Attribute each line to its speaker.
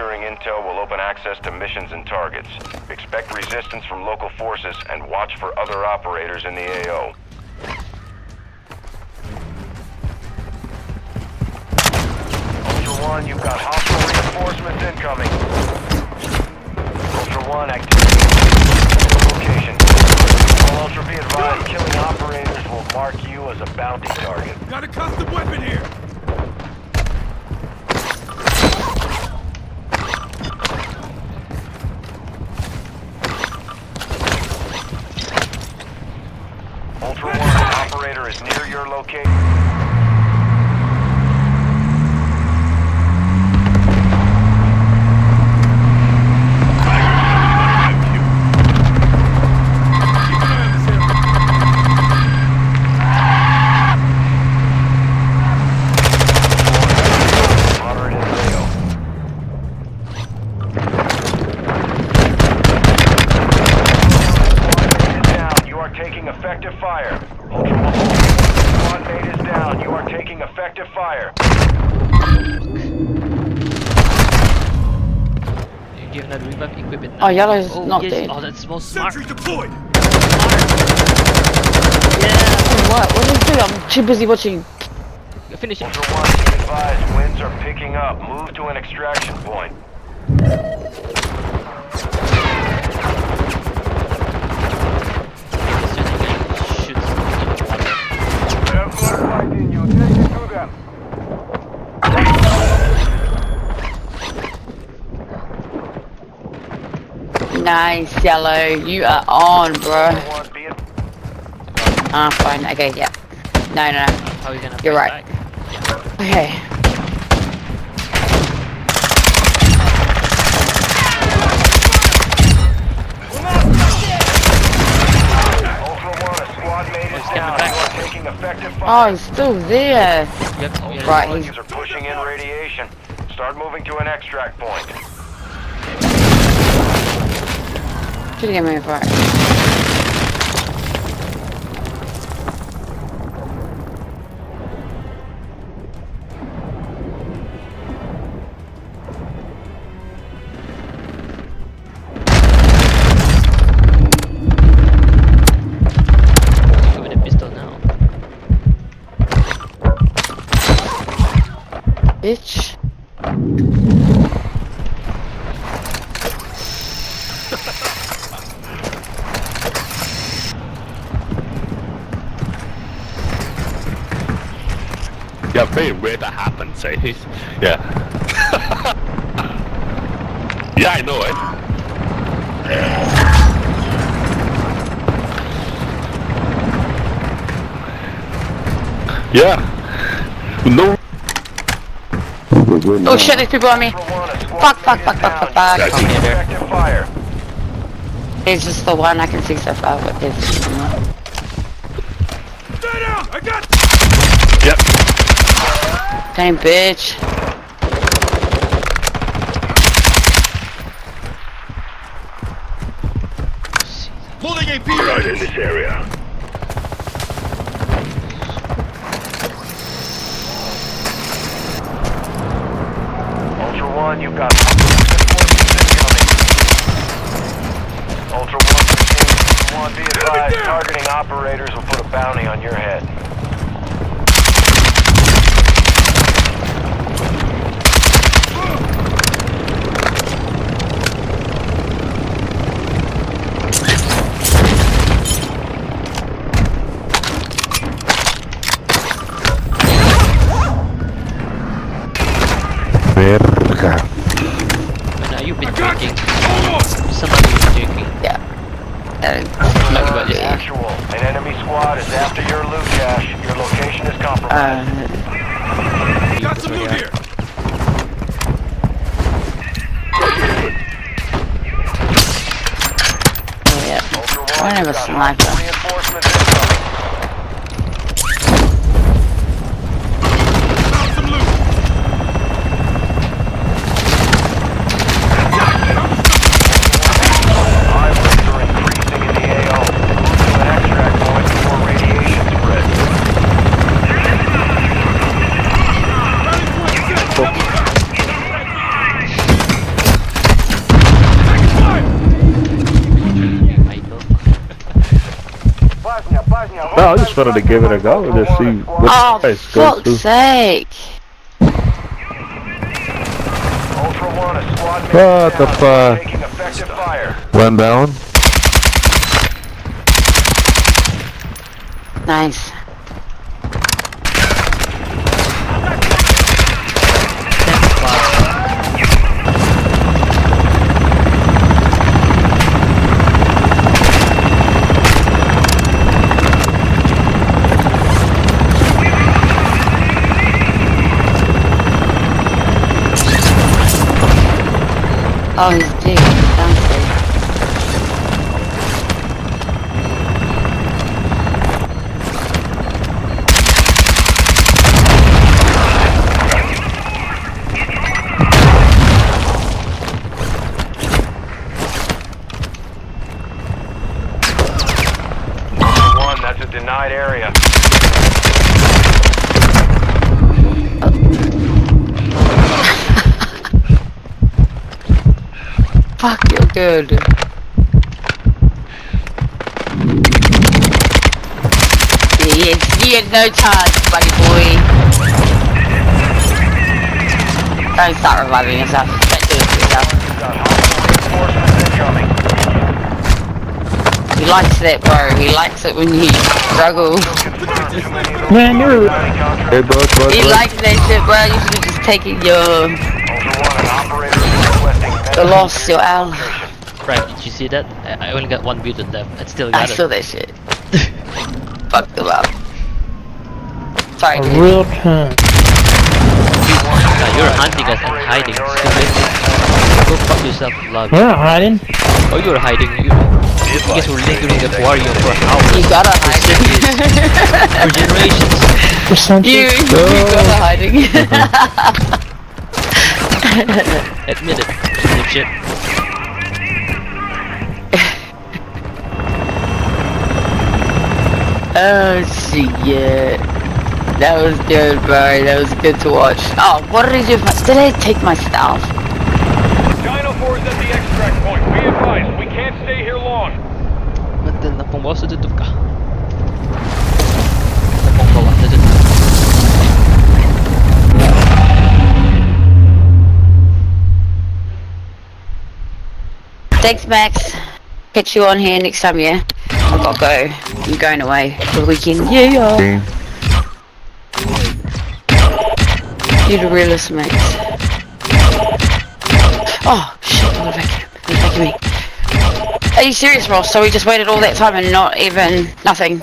Speaker 1: Securing intel will open access to missions and targets. Expect resistance from local forces and watch for other operators in the AO. Ultra One, you've got hostile reinforcements incoming. Ultra One, activity location. All Ultra be advised, killing operators will mark you as a bounty target.
Speaker 2: Got a custom weapon here!
Speaker 1: Ultra One, an operator is near your location. Effective fire. Ultra One, squad mate is down. You are taking effective fire.
Speaker 3: You give that revamp equipment.
Speaker 4: Oh, yellow's not
Speaker 3: yes.
Speaker 4: dead.
Speaker 3: Oh, that's most smart.
Speaker 2: Sentry deployed!
Speaker 3: Yeah.
Speaker 4: What? What did you do? I'm too busy watching.
Speaker 3: Finish it.
Speaker 1: Ultra One, be advised, winds are picking up. Move to an extraction point.
Speaker 4: Nice, yellow. You are on, bro. Ah, fine. Okay, yeah. No.
Speaker 3: How are you gonna
Speaker 4: You're
Speaker 3: fight
Speaker 4: right.
Speaker 3: back? Yeah.
Speaker 4: Okay.
Speaker 1: Ultra One, a squad mate is down. You are taking effective
Speaker 4: Oh,
Speaker 1: fire.
Speaker 4: he's still there.
Speaker 3: Yep.
Speaker 4: Right,
Speaker 1: Soldiers are pushing in radiation. Start moving to an extract point.
Speaker 4: Should get me a fire.
Speaker 3: With a pistol now.
Speaker 4: Bitch.
Speaker 5: Yeah, very rare that happens, eh? Yeah. Yeah, I know it. Yeah. No.
Speaker 4: Oh shit, there's people on me.
Speaker 1: Ultra One, a squad
Speaker 4: Fuck.
Speaker 1: mate is down.
Speaker 5: That's
Speaker 1: You are taking
Speaker 5: it.
Speaker 1: effective fire.
Speaker 4: It's just the one I can see so far, but there's not.
Speaker 2: Stay down! I got...
Speaker 5: Yep.
Speaker 4: Same bitch.
Speaker 2: Holding AP
Speaker 5: Right in this area.
Speaker 1: Ultra One, you've got reinforcements incoming. Ultra One, be advised, targeting operators will put a bounty on your head.
Speaker 5: Verga.
Speaker 3: Now you've been
Speaker 2: got
Speaker 3: drinking.
Speaker 2: Hold on!
Speaker 3: Somebody's been drinking.
Speaker 4: Yeah.
Speaker 1: Alert is actual. An enemy squad is after your loot cache. Your location is compromised.
Speaker 2: Got some loot here!
Speaker 4: Yeah.
Speaker 1: Ultra One,
Speaker 4: I have a
Speaker 1: you've got
Speaker 4: sniper.
Speaker 1: hostile reinforcements incoming.
Speaker 2: Found some loot!
Speaker 1: Highways are increasing in the AO. Move to an extract point before radiation spreads.
Speaker 2: Rally point set!
Speaker 5: No, I just wanted to give it a go and just see what
Speaker 4: Oh,
Speaker 5: the price goes
Speaker 4: fuck's
Speaker 5: to.
Speaker 4: sake.
Speaker 1: Ultra One, a squad mate
Speaker 5: What the
Speaker 1: down.
Speaker 5: fuck?
Speaker 1: Taking effective fire.
Speaker 5: One down.
Speaker 4: Nice. Oh, he's dead. Downstairs.
Speaker 1: Ultra One, that's a denied area.
Speaker 4: Fuck, you're good. Yes, you had no chance, buddy boy. Don't start reviving yourself. Don't do it to yourself.
Speaker 1: Got hostile reinforcements incoming.
Speaker 4: He likes that, bro. He likes it when you struggle.
Speaker 1: Confirmed too many of those
Speaker 6: Man, you're-
Speaker 1: bounty contracts.
Speaker 5: Hey, bud.
Speaker 4: He likes that shit, bro. You should have just taken your
Speaker 1: Ultra One, an operator is requesting
Speaker 4: the loss, your L.
Speaker 1: location.
Speaker 3: Right, did you see that? I only got one mutant left. I still
Speaker 4: I
Speaker 3: got
Speaker 4: saw
Speaker 3: it.
Speaker 4: that shit. Fucked him up. Sorry,
Speaker 6: A
Speaker 4: dude.
Speaker 6: real time.
Speaker 3: Now you're hunting us and hiding. Stupid. Go fuck yourself, love.
Speaker 6: We're not hiding.
Speaker 3: Oh, you're hiding. You guys were lingering at Wario for hours.
Speaker 4: You gotta hide.
Speaker 3: For generations.
Speaker 6: Percentage.
Speaker 4: You gotta hiding.
Speaker 3: Admit it, dipshit.
Speaker 4: Oh shit. That was good, bro. That was good to watch. Oh, what did he do? Did I take my stuff?
Speaker 1: Dino 4 is at the extract point. Be advised, we can't stay here long.
Speaker 3: Vänta, napong sa tutup ka. Napong bawa sa tutup.
Speaker 4: Thanks, Max. Catch you on here next time, yeah? I gotta go. I'm going away for the weekend. Yeah. You're the realist, Max. Oh, shit. They're attacking me. Are you serious, Ross? So we just waited all that time and not even... nothing?